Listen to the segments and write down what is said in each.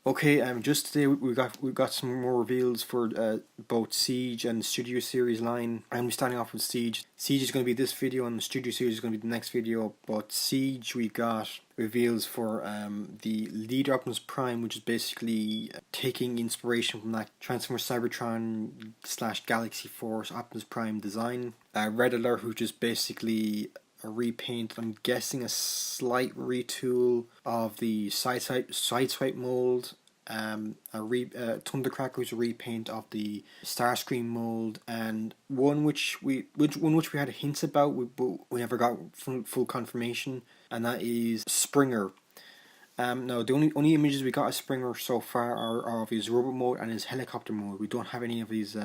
Okay, just today we got some more reveals for both Siege and the Studio Series line. I'm starting off with Siege. Siege is going to be this video, and the Studio Series is going to be the next video. But Siege, we got reveals for the Leader Optimus Prime, which is basically taking inspiration from that Transformers Cybertron / Galaxy Force Optimus Prime design. Red Alert, which is basically a repaint, I'm guessing a slight retool of the Sideswipe mold. Thundercracker is a repaint of the Starscream mold, and one which we had hints about, but we never got full confirmation, and that is Springer. No, the only images we got of Springer so far are of his robot mode and his helicopter mode. We don't have any of his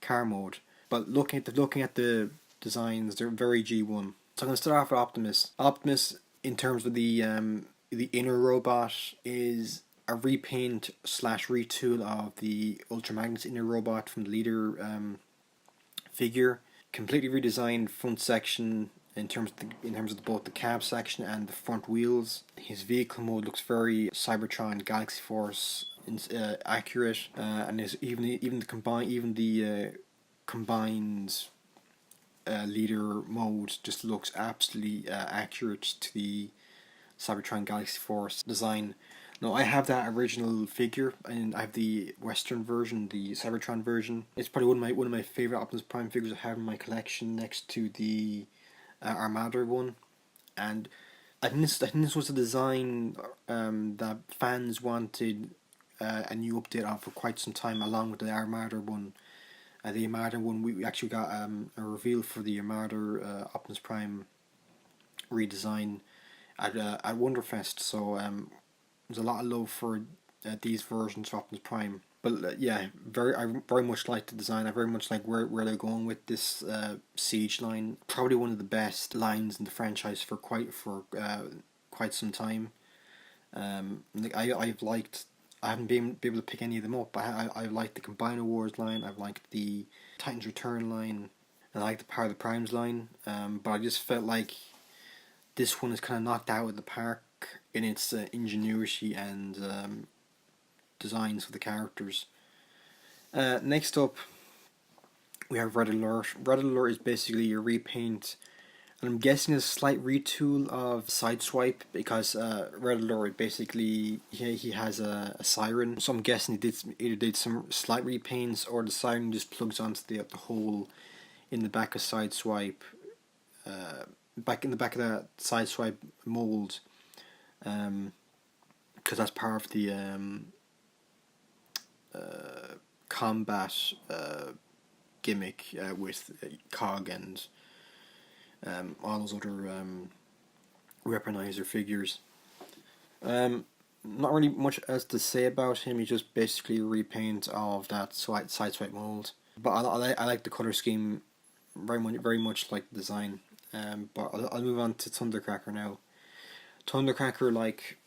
car mode. But looking at the designs, they're very G1. So I'm going to start off with Optimus. Optimus, in terms of the inner robot, is a repaint / retool of the Ultra inner robot from the Leader figure. Completely redesigned front section in terms of both the cab section and the front wheels. His vehicle mode looks very Cybertron Galaxy Force accurate, and is even the combined Leader mode just looks absolutely accurate to the Cybertron Galaxy Force design. Now, I have that original figure, and I have the Western version, the Cybertron version. It's probably one of my favorite Optimus Prime figures I have in my collection, next to the Armada one. And I think this was a design that fans wanted a new update on for quite some time, along with the Armada one. The Armada one, we actually got a reveal for the Armada Optimus Prime redesign at Wonderfest. So there's a lot of love for these versions of Optimus Prime. But I very much like the design. I very much like where they're going with this Siege line. Probably one of the best lines in the franchise for quite some time. I haven't been able to pick any of them up, but I like the Combiner Wars line, I've liked the Titans Return line, and I like the Power of the Primes line, but I just felt like this one is kind of knocked out of the park in its ingenuity and designs for the characters. Next up, we have Red Alert. Red Alert is basically a repaint, and I'm guessing a slight retool of Sideswipe, because Red Alert basically he has a siren. So I'm guessing he either did some slight repaints, or the siren just plugs onto the hole in the back of Sideswipe, back in the back of that Sideswipe mold, because that's part of the combat gimmick with Cog and all those other weaponizer figures. Not really much else to say about him. He's just basically a repaint of that Sideswipe mold. But I like the color scheme very much like the design. But I'll move on to Thundercracker now. Thundercracker, like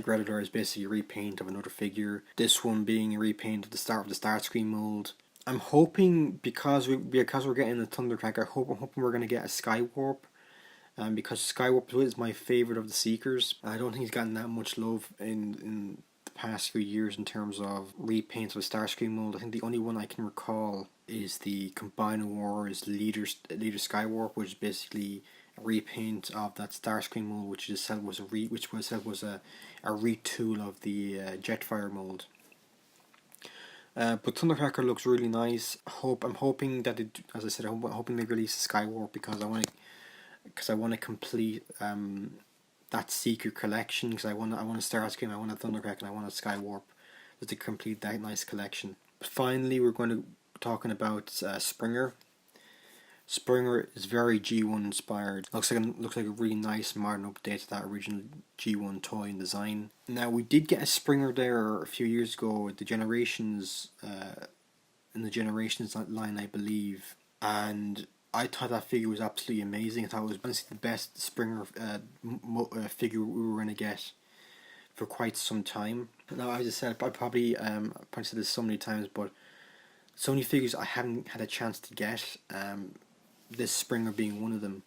Red Alert, is basically a repaint of another figure. This one being a repaint of the start of the Starscream mold. I'm hoping, because we're getting the Thundercracker, I'm hoping we're going to get a Skywarp, because Skywarp is my favourite of the Seekers. I don't think he's gotten that much love in the past few years in terms of repaints of Starscream mold. I think the only one I can recall is the Combiner Wars Leader Skywarp, which is basically a repaint of that Starscream mold, which was a retool of the Jetfire mold. But Thundercracker looks really nice. I'm hoping that as I said, I'm hoping they release Skywarp, because I want to complete that Seeker collection, because I want a Starscream, I want a Thundercracker, and I want a Skywarp, just to complete that nice collection. But finally, we're going to be talking about Springer. Springer is very G1 inspired. Looks like a really nice modern update to that original G1 toy and design. Now, we did get a Springer there a few years ago at the Generations in the Generations line, I believe, and I thought that figure was absolutely amazing. I thought it was honestly the best Springer figure we were going to get for quite some time. Now, as I said, I probably said this so many times, but so many figures I haven't had a chance to get. This Springer being one of them.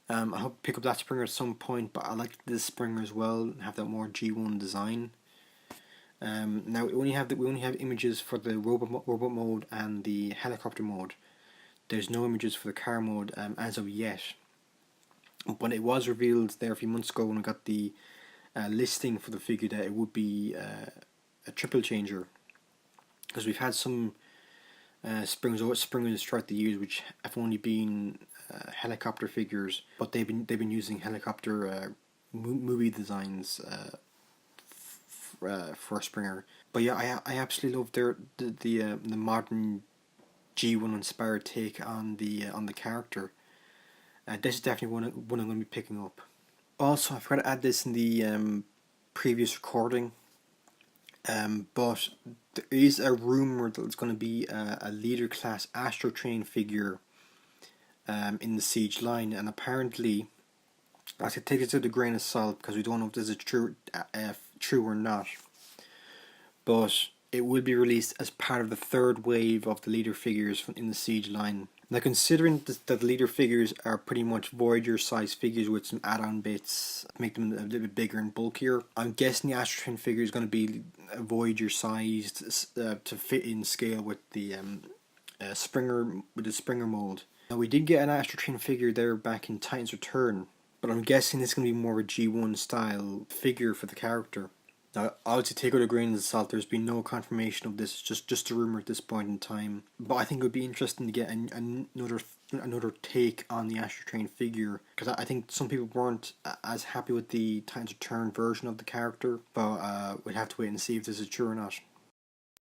I hope to pick up that Springer at some point, but I like this Springer as well and have that more G1 design. Now we only have images for the robot mode and the helicopter mode. There's no images for the car mode as of yet. But it was revealed there a few months ago when I got the listing for the figure that it would be a triple changer, because we've had some springers throughout the years which have only been helicopter figures, but they've been using helicopter movie designs for Springer. But yeah, I absolutely love the modern G1 inspired take on the character. This is definitely one I'm going to be picking up. Also, I forgot to add this in the previous recording, but there is a rumor that it's going to be a leader class Astrotrain figure in the Siege line, and apparently, I should take it with a grain of salt because we don't know if this is true or not. But it will be released as part of the third wave of the leader figures in the Siege line. Now, considering that the leader figures are pretty much Voyager-sized figures with some add-on bits to make them a little bit bigger and bulkier, I'm guessing the Astrotrain figure is going to be Voyager-sized to fit in scale with the Springer mold. Now, we did get an Astrotrain figure there back in Titan's Return, but I'm guessing it's going to be more of a G1 style figure for the character. Now, obviously, take it with a grain of salt. There's been no confirmation of this; it's just a rumor at this point in time. But I think it would be interesting to get another take on the Astrotrain figure, because I think some people weren't as happy with the Titan's Return version of the character. But we'd have to wait and see if this is true or not.